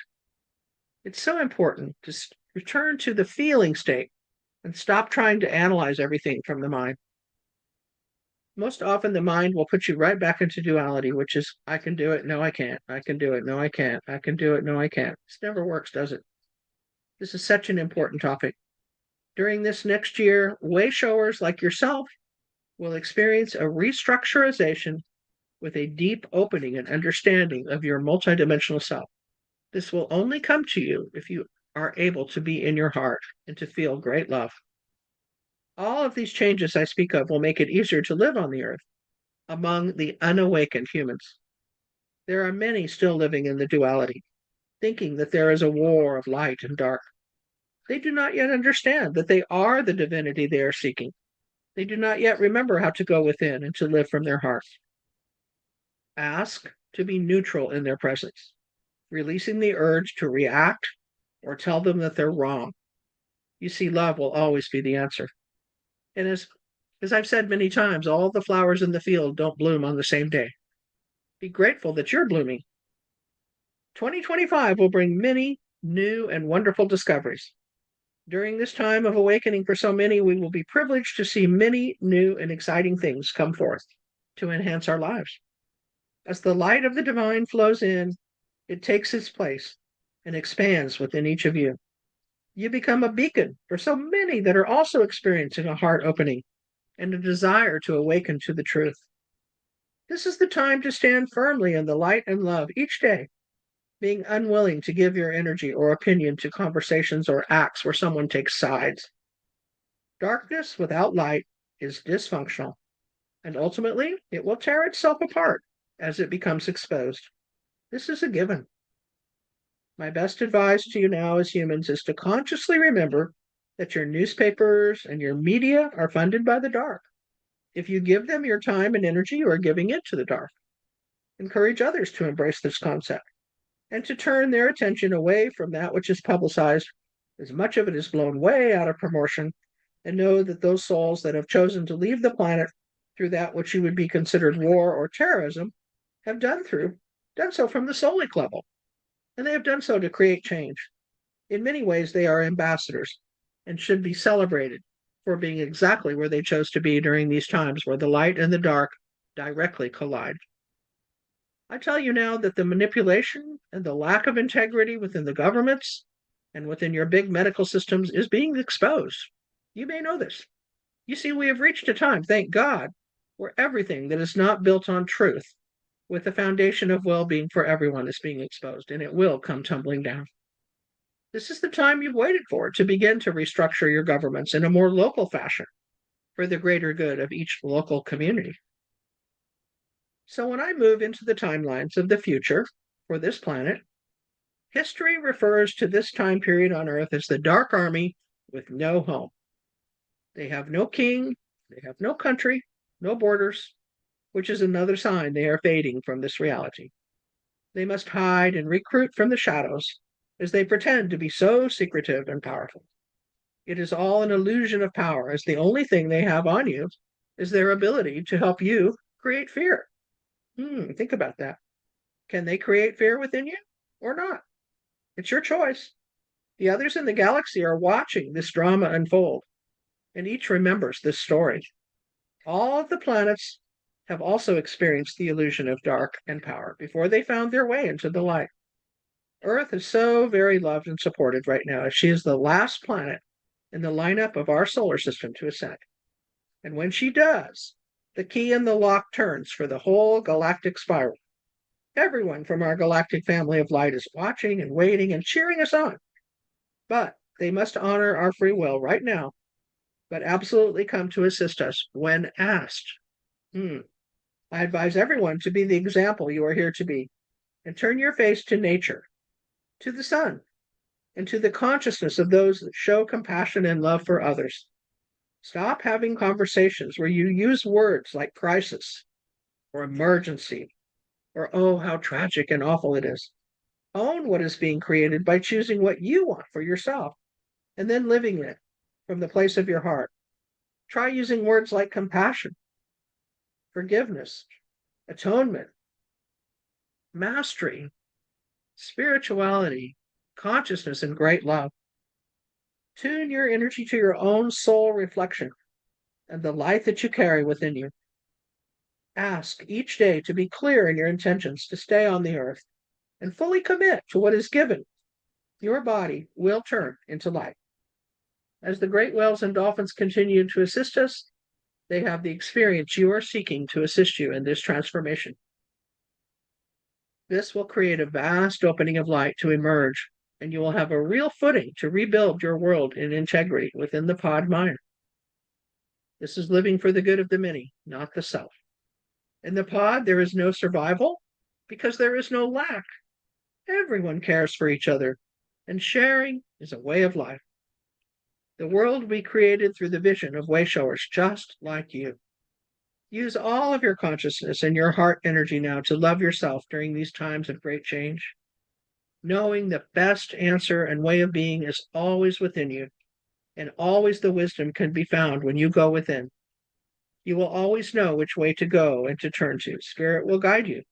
It's so important to return to the feeling state and stop trying to analyze everything from the mind. Most often the mind will put you right back into duality, which is, I can do it, no, I can't. I can do it, no, I can't. I can do it, no, I can't. This never works, does it? This is such an important topic. During this next year, way showers like yourself will experience a restructurization with a deep opening and understanding of your multidimensional self. This will only come to you if you are able to be in your heart and to feel great love. All of these changes I speak of will make it easier to live on the earth among the unawakened humans. There are many still living in the duality, thinking that there is a war of light and dark. They do not yet understand that they are the divinity they are seeking. They do not yet remember how to go within and to live from their heart. Ask to be neutral in their presence, releasing the urge to react or tell them that they're wrong. You see, love will always be the answer. And as I've said many times, all the flowers in the field don't bloom on the same day. Be grateful that you're blooming. 2025 will bring many new and wonderful discoveries. During this time of awakening for so many, we will be privileged to see many new and exciting things come forth to enhance our lives. As the light of the divine flows in, it takes its place and expands within each of you. You become a beacon for so many that are also experiencing a heart opening and a desire to awaken to the truth. This is the time to stand firmly in the light and love each day, being unwilling to give your energy or opinion to conversations or acts where someone takes sides. Darkness without light is dysfunctional, and ultimately it will tear itself apart as it becomes exposed. This is a given. My best advice to you now as humans is to consciously remember that your newspapers and your media are funded by the dark. If you give them your time and energy, you are giving it to the dark. Encourage others to embrace this concept and to turn their attention away from that which is publicized, as much of it is blown way out of proportion, and know that those souls that have chosen to leave the planet through that which you would be considered war or terrorism have done so from the soulic level, and they have done so to create change. In many ways, they are ambassadors and should be celebrated for being exactly where they chose to be during these times where the light and the dark directly collide. I tell you now that the manipulation and the lack of integrity within the governments and within your big medical systems is being exposed. You may know this. You see, we have reached a time, thank God, where everything that is not built on truth with the foundation of well-being for everyone is being exposed, and it will come tumbling down. This is the time you've waited for to begin to restructure your governments in a more local fashion for the greater good of each local community. So when I move into the timelines of the future for this planet, history refers to this time period on Earth as the Dark Army with no home. They have no king, they have no country, no borders, which is another sign they are fading from this reality. They must hide and recruit from the shadows as they pretend to be so secretive and powerful. It is all an illusion of power, as the only thing they have on you is their ability to help you create fear. Think about that. Can they create fear within you or not? It's your choice. The others in the galaxy are watching this drama unfold, and each remembers this story. All of the planets have also experienced the illusion of dark and power before they found their way into the light. Earth is so very loved and supported right now, as she is the last planet in the lineup of our solar system to ascend. And when she does, the key in the lock turns for the whole galactic spiral. Everyone from our galactic family of light is watching and waiting and cheering us on. But they must honor our free will right now, but absolutely come to assist us when asked. I advise everyone to be the example you are here to be, and turn your face to nature, to the sun, and to the consciousness of those that show compassion and love for others. Stop having conversations where you use words like crisis or emergency or, oh, how tragic and awful it is. Own what is being created by choosing what you want for yourself and then living it from the place of your heart. Try using words like compassion, forgiveness, atonement, mastery, spirituality, consciousness, and great love. Tune your energy to your own soul reflection and the light that you carry within you. Ask each day to be clear in your intentions to stay on the earth and fully commit to what is given. Your body will turn into light. As the great whales and dolphins continue to assist us, they have the experience you are seeking to assist you in this transformation. This will create a vast opening of light to emerge, and you will have a real footing to rebuild your world in integrity within the pod mind. This is living for the good of the many, not the self. In the pod, there is no survival, because there is no lack. Everyone cares for each other, and sharing is a way of life. The world we created through the vision of wayshowers just like you. Use all of your consciousness and your heart energy now to love yourself during these times of great change, knowing the best answer and way of being is always within you, and always the wisdom can be found when you go within. You will always know which way to go and to turn to. Spirit will guide you.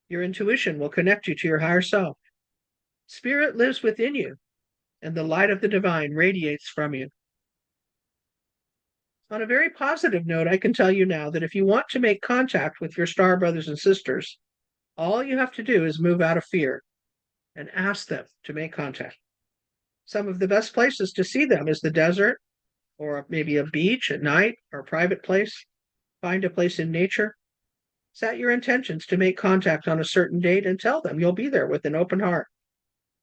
Your intuition will connect you to your higher self. Spirit lives within you, and the light of the divine radiates from you. On a very positive note, I can tell you now that if you want to make contact with your star brothers and sisters, all you have to do is move out of fear and ask them to make contact. Some of the best places to see them is the desert, or maybe a beach at night, or a private place. Find a place in nature. Set your intentions to make contact on a certain date and tell them you'll be there with an open heart.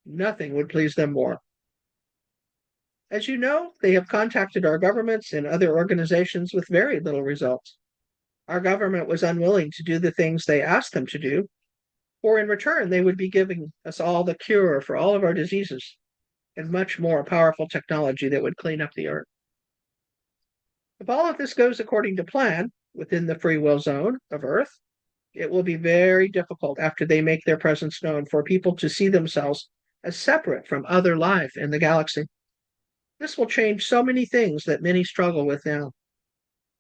Nothing would please them more. As you know, they have contacted our governments and other organizations with very little results. Our government was unwilling to do the things they asked them to do, or in return, they would be giving us all the cure for all of our diseases and much more powerful technology that would clean up the earth. If all of this goes according to plan within the free will zone of Earth, it will be very difficult after they make their presence known for people to see themselves as separate from other life in the galaxy. This will change so many things that many struggle with now.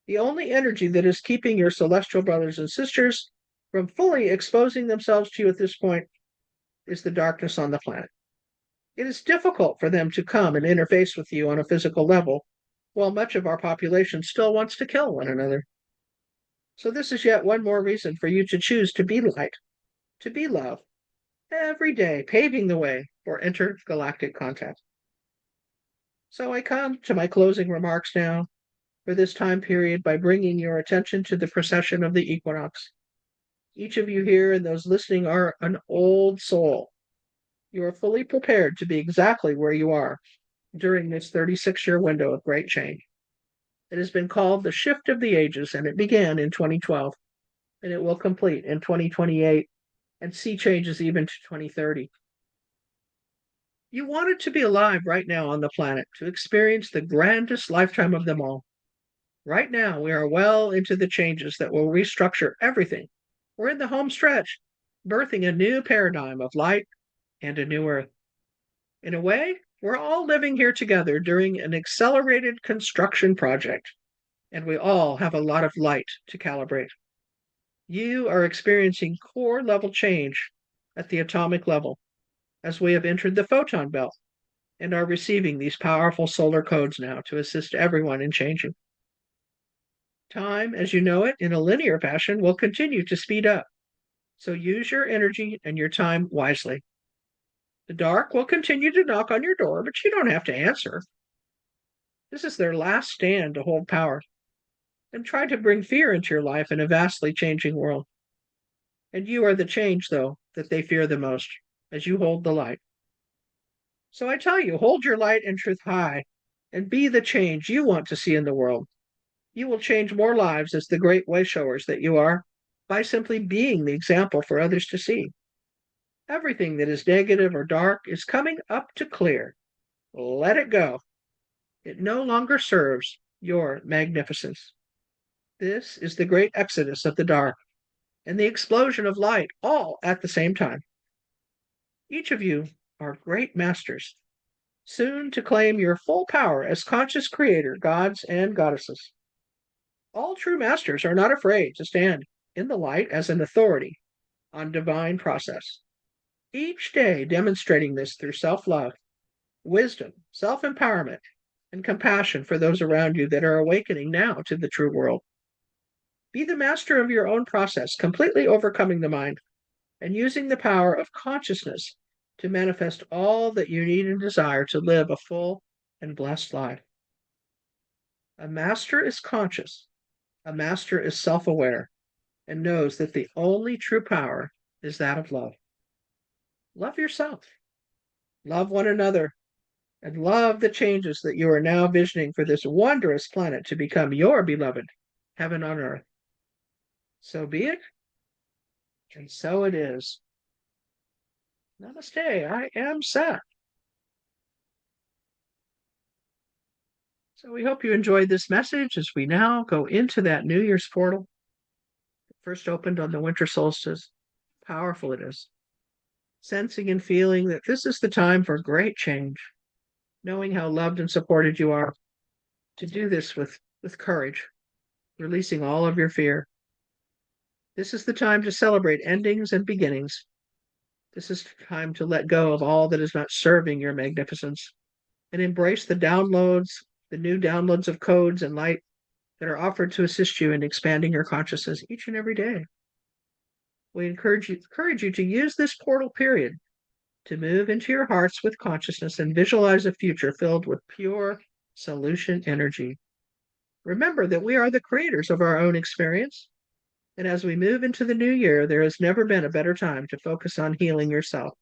The only energy that is keeping your celestial brothers and sisters from fully exposing themselves to you at this point is the darkness on the planet. It is difficult for them to come and interface with you on a physical level, while much of our population still wants to kill one another. So this is yet one more reason for you to choose to be light, to be love, every day paving the way for intergalactic contact. So I come to my closing remarks now for this time period by bringing your attention to the precession of the equinox. Each of you here and those listening are an old soul. You are fully prepared to be exactly where you are during this 36-year window of great change. It has been called the shift of the ages, and it began in 2012, and it will complete in 2028 and see changes even to 2030. You wanted to be alive right now on the planet to experience the grandest lifetime of them all. Right now, we are well into the changes that will restructure everything. We're in the home stretch, birthing a new paradigm of light and a new earth. In a way, we're all living here together during an accelerated construction project, and we all have a lot of light to calibrate. You are experiencing core level change at the atomic level as we have entered the photon belt and are receiving these powerful solar codes now to assist everyone in changing. Time, as you know it, in a linear fashion, will continue to speed up. So use your energy and your time wisely. The dark will continue to knock on your door, but you don't have to answer. This is their last stand to hold power and try to bring fear into your life in a vastly changing world. And you are the change, though, that they fear the most as you hold the light. So I tell you, hold your light and truth high and be the change you want to see in the world. You will change more lives as the great wayshowers that you are by simply being the example for others to see. Everything that is negative or dark is coming up to clear. Let it go. It no longer serves your magnificence. This is the great exodus of the dark and the explosion of light all at the same time. Each of you are great masters, soon to claim your full power as conscious creator, gods and goddesses. All true masters are not afraid to stand in the light as an authority on divine process, each day demonstrating this through self-love, wisdom, self-empowerment, and compassion for those around you that are awakening now to the true world. Be the master of your own process, completely overcoming the mind and using the power of consciousness to manifest all that you need and desire to live a full and blessed life. A master is conscious. A master is self-aware and knows that the only true power is that of love. Love yourself, love one another, and love the changes that you are now visioning for this wondrous planet to become your beloved heaven on earth. So be it, And so it is. Namaste. I am set. So we hope you enjoyed this message as we now go into that New Year's portal. It first opened on the winter solstice. Powerful it is. Sensing and feeling that this is the time for great change. Knowing how loved and supported you are to do this with courage, releasing all of your fear. This is the time to celebrate endings and beginnings. This is the time to let go of all that is not serving your magnificence and embrace the new downloads of codes and light that are offered to assist you in expanding your consciousness each and every day. We encourage you to use this portal period to move into your hearts with consciousness and visualize a future filled with pure solution energy. Remember that we are the creators of our own experience. And as we move into the new year, there has never been a better time to focus on healing yourself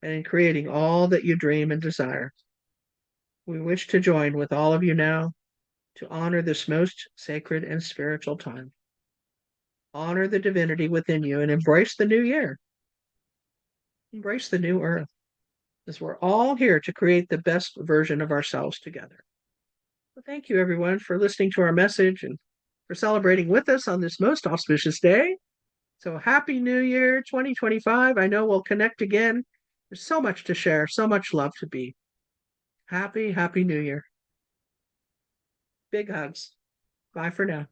and in creating all that you dream and desire. We wish to join with all of you now to honor this most sacred and spiritual time. Honor the divinity within you and embrace the new year. Embrace the new earth, as we're all here to create the best version of ourselves together. Well, thank you, everyone, for listening to our message and for celebrating with us on this most auspicious day. So happy New Year 2025. I know we'll connect again. There's so much to share, so much love to be. Happy, happy New Year. Big hugs. Bye for now.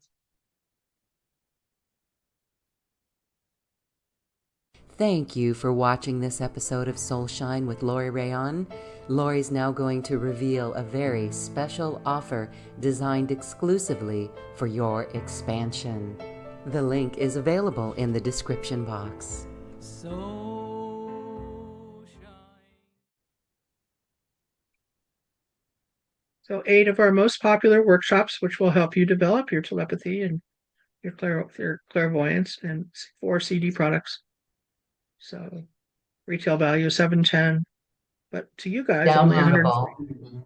Thank you for watching this episode of Soul Shine with Laurie Reyon. Laurie's now going to reveal a very special offer designed exclusively for your expansion. The link is available in the description box. So shine. So 8 of our most popular workshops, which will help you develop your telepathy and your clairvoyance, and 4 CD products. So retail value is $710, but to you guys only Downloadable. 140.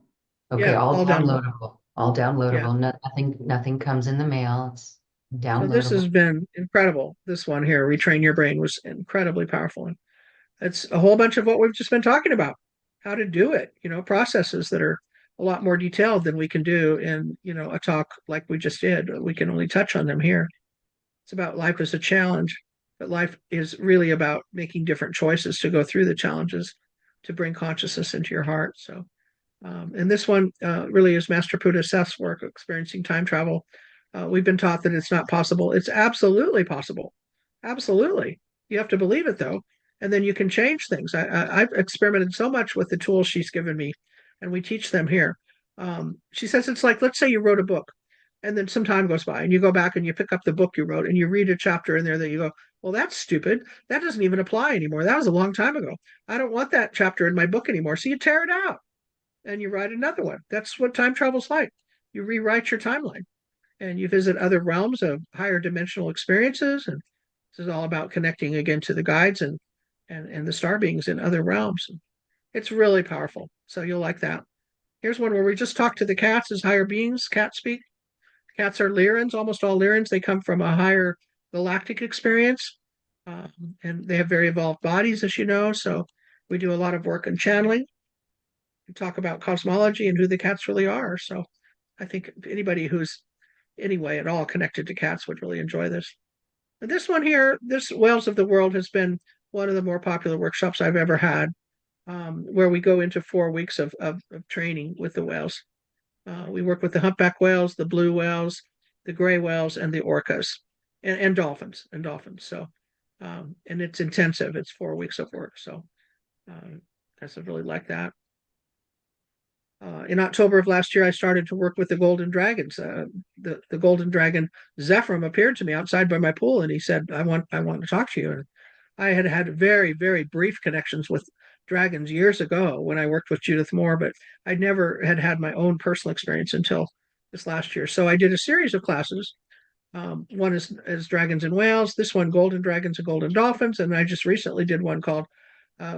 Okay, Yeah, all all downloadable. downloadable. All downloadable. Yeah. Nothing comes in the mail. It's So this has downloadable. been incredible. This one here, Retrain Your Brain, was incredibly powerful. And it's a whole bunch of what we've just been talking about, how to do it, processes that are a lot more detailed than we can do in, a talk like we just did. We can only touch on them here. It's about life as a challenge, but life is really about making different choices to go through the challenges to bring consciousness into your heart. So, and this one really is Master Buddha Seth's work, experiencing time travel. We've been taught that it's not possible. It's absolutely possible. Absolutely. You have to believe it, though, and then you can change things. I've experimented so much with the tools she's given me, and we teach them here. She says it's like, let's say you wrote a book, and then some time goes by, and you go back and you pick up the book you wrote, and you read a chapter in there that you go, well, that's stupid. That doesn't even apply anymore. That was a long time ago. I don't want that chapter in my book anymore. So you tear it out and you write another one. That's what time travel's like. You rewrite your timeline and you visit other realms of higher dimensional experiences. And this is all about connecting again to the guides and the star beings in other realms. It's really powerful. So you'll like that. Here's one where we just talk to the cats as higher beings. Cats speak. Cats are Lyrans, almost all Lyrans. They come from a higher galactic experience. And they have very evolved bodies, as you know. So we do a lot of work in channeling. We talk about cosmology and who the cats really are. So I think anybody who's anyway at all connected to cats would really enjoy this. And this one here, this Whales of the World, has been one of the more popular workshops I've ever had, where we go into 4 weeks of training with the whales. We work with the humpback whales, the blue whales, the gray whales, and the orcas, and dolphins. So, and it's intensive. It's 4 weeks of work. So, I really like that. In October of last year, I started to work with the golden dragons. The golden dragon Zephyr appeared to me outside by my pool, and he said, "I want to talk to you." And I had had very, very brief connections with dragons years ago when I worked with Judith Moore, but I never had my own personal experience until this last year. So I did a series of classes. One is Dragons and Whales. This one, Golden Dragons and Golden Dolphins. And I just recently did one called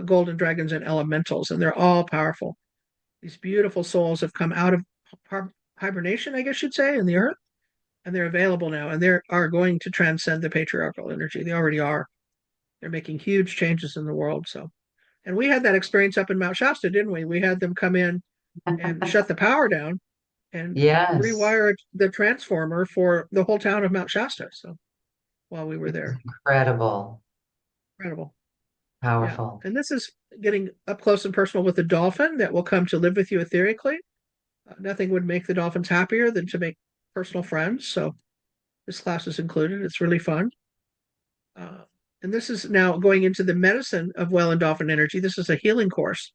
Golden Dragons and Elementals, and they're all powerful. These beautiful souls have come out of hibernation, I guess you'd say, in the earth, and they're available now, and they are going to transcend the patriarchal energy. They already are. They're making huge changes in the world. So, and we had that experience up in Mount Shasta, didn't we? We had them come in and shut the power down and Yes, rewire the transformer for the whole town of Mount Shasta. So while we were there, incredible, incredible. Yeah. powerful. And this is getting up close and personal with the dolphin that will come to live with you etherically. Nothing would make the dolphins happier than to make personal friends. So this class is included. It's really fun. Uh, and this is now going into the medicine of well and dolphin energy. This is a healing course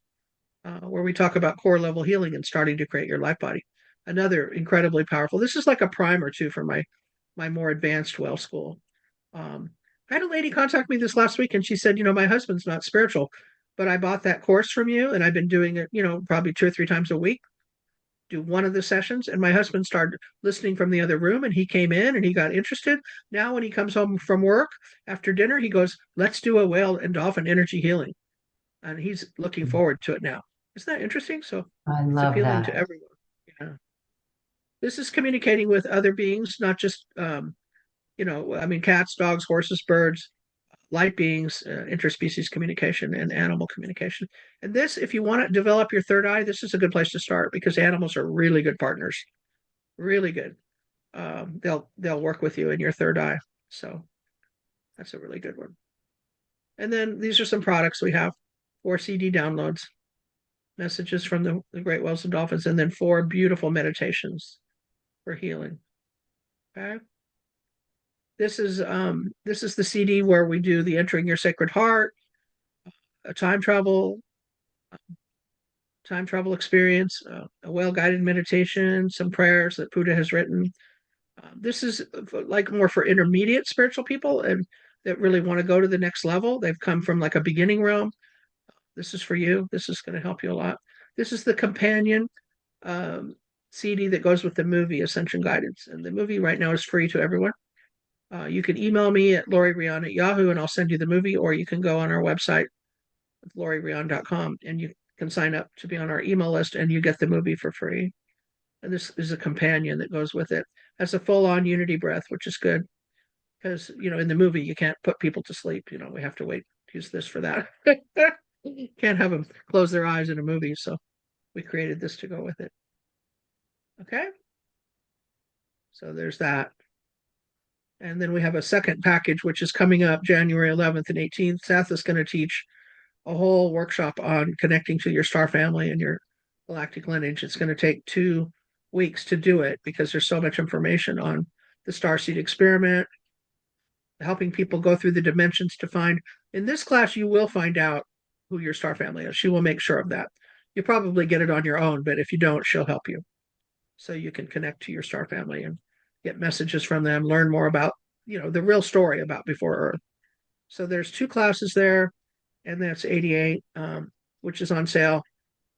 where we talk about core level healing and starting to create your life body. Another incredibly powerful. This is like a primer too for my more advanced well school. Um, I had a lady contact me this last week and she said, my husband's not spiritual, but I bought that course from you and I've been doing it, probably 2 or 3 times a week, do one of the sessions. And my husband started listening from the other room and he came in and he got interested. Now, when he comes home from work after dinner, he goes, let's do a whale and dolphin energy healing. And he's looking forward to it now. Isn't that interesting? So I it's love appealing to that. everyone. Yeah. This is communicating with other beings, not just, cats, dogs, horses, birds, light beings, interspecies communication, and animal communication. And this, if you want to develop your third eye, this is a good place to start because animals are really good partners, really good. They'll work with you in your third eye. So that's a really good one. And then these are some products we have: 4 CD downloads, messages from the great whales and dolphins, and then 4 beautiful meditations for healing. Okay. This is the CD where we do the entering your sacred heart, a time travel experience, a well guided meditation, some prayers that Buddha has written. This is like more for intermediate spiritual people and that really want to go to the next level. They've come from like a beginning realm. This is for you. This is going to help you a lot. This is the companion um, CD that goes with the movie Ascension Guidance. And the movie right now is free to everyone. You can email me at Reyon at Yahoo and I'll send you the movie, or you can go on our website, lauriereyon.com, and you can sign up to be on our email list and you get the movie for free. And this is a companion that goes with it. Has a full-on unity breath, which is good because in the movie you can't put people to sleep. We have to wait use this for that. Can't have them close their eyes in a movie, so we created this to go with it. Okay, so there's that. And then we have a second package, which is coming up January 11th and 18th. Seth is going to teach a whole workshop on connecting to your star family and your galactic lineage. It's going to take 2 weeks to do it because there's so much information on the starseed experiment, helping people go through the dimensions to find. In this class, you will find out who your star family is. She will make sure of that. You probably get it on your own, but if you don't, she'll help you. So you can connect to your star family and get messages from them, learn more about, the real story about before Earth. So there's 2 classes there, and that's 88, which is on sale.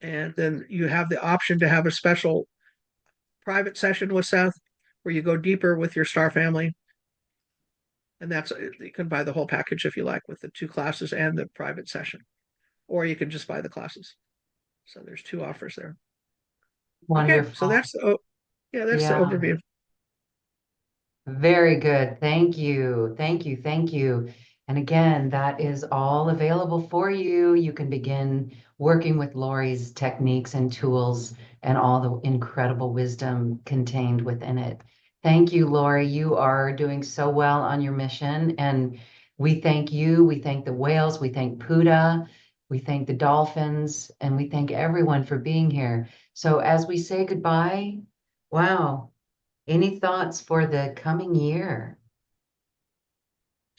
And then you have the option to have a special private session with Seth where you go deeper with your star family. And you can buy the whole package if you like with the 2 classes and the private session, or you can just buy the classes. So there's 2 offers there. Okay, so Wonderful. that's the Yeah. overview. Very good. Thank you. Thank you. Thank you. And again, that is all available for you. You can begin working with Laurie's techniques and tools and all the incredible wisdom contained within it. Thank you, Laurie. You are doing so well on your mission. And we thank you. We thank the whales. We thank Puda. We thank the dolphins. And we thank everyone for being here. So as we say goodbye, wow. Any thoughts for the coming year?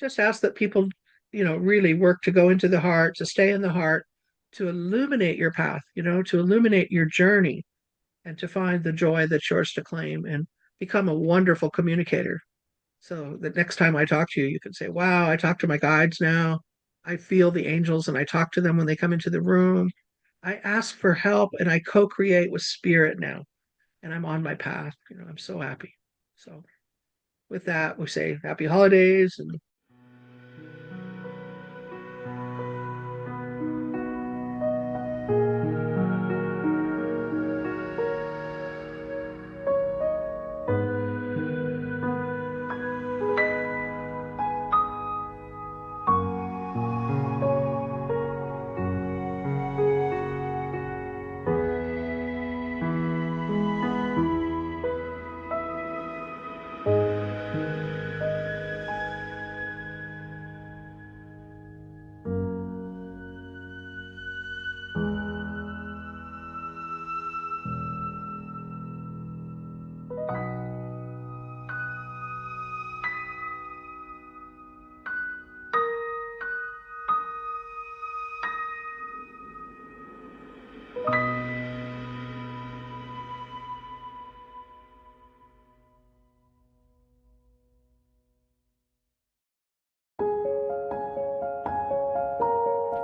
Just ask that people, really work to go into the heart, to stay in the heart, to illuminate your path, to illuminate your journey and to find the joy that's yours to claim and become a wonderful communicator. So the next time I talk to you, you can say, wow, I talk to my guides now. I feel the angels and I talk to them when they come into the room. I ask for help and I co create with spirit now. And I'm on my path. I'm so happy. So with that, we say happy holidays and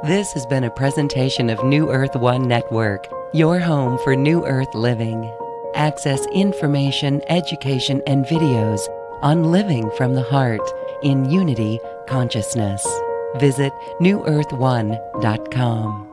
This has been a presentation of New Earth One Network, your home for New Earth living. Access information, education, and videos on living from the heart in Unity Consciousness. Visit newearth1.com.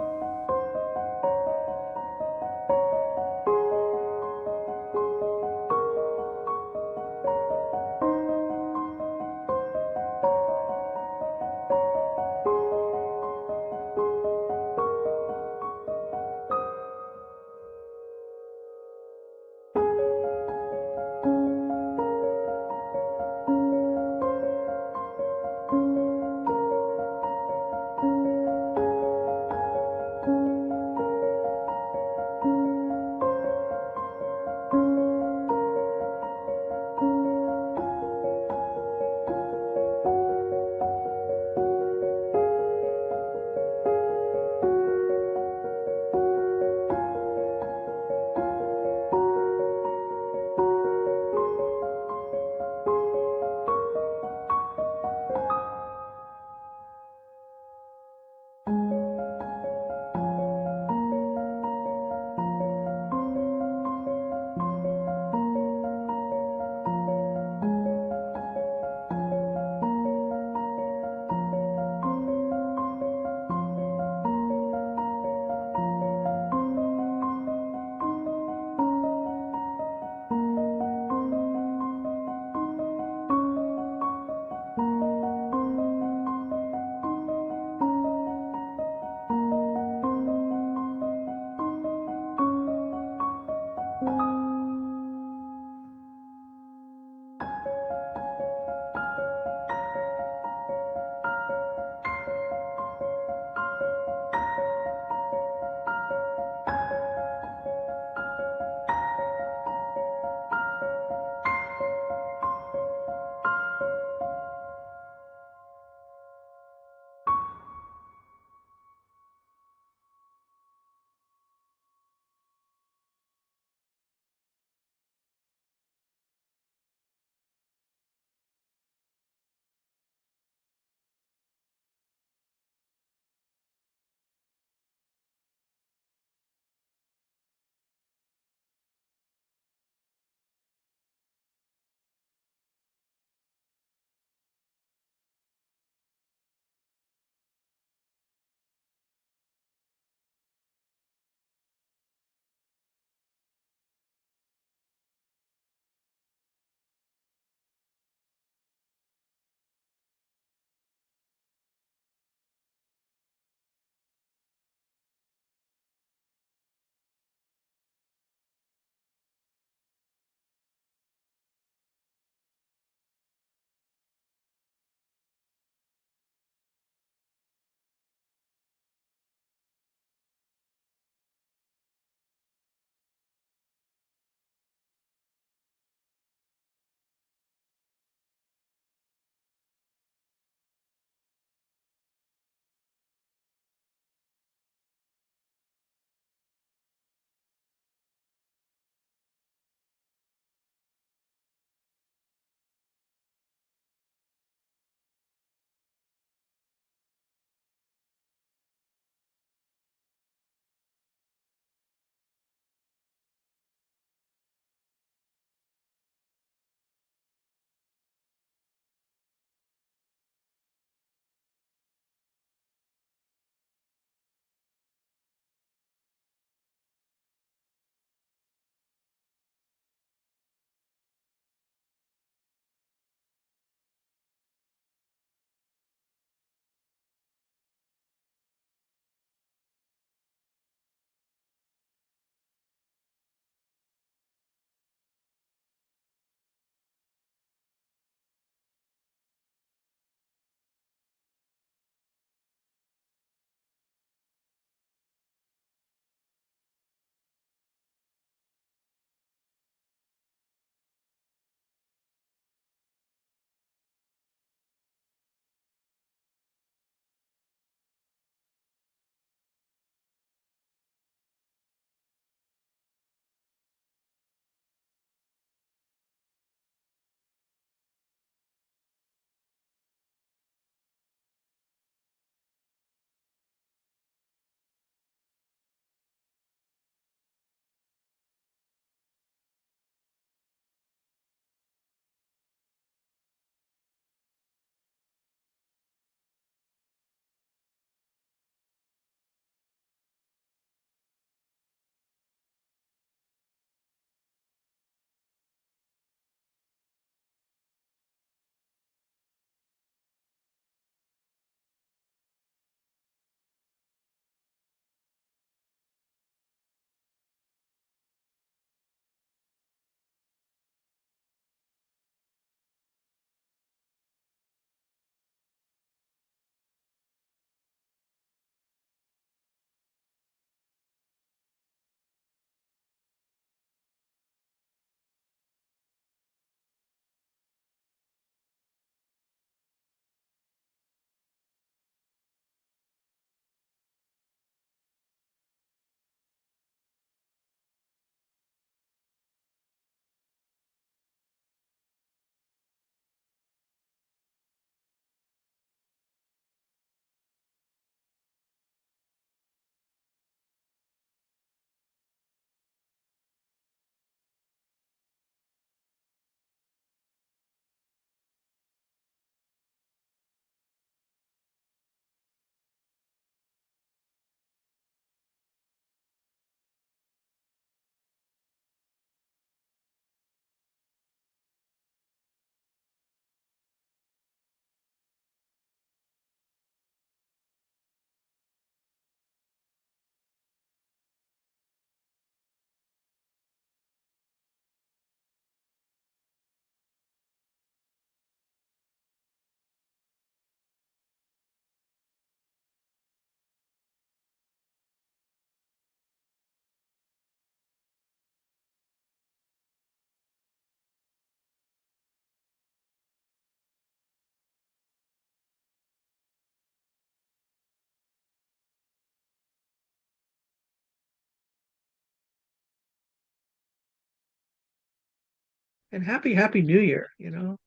And happy New Year, you know.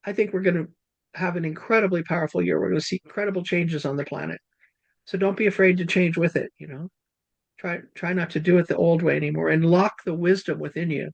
I think we're going to have an incredibly powerful year. We're going to see incredible changes on the planet. So don't be afraid to change with it, you know. Try not to do it the old way anymore and lock the wisdom within you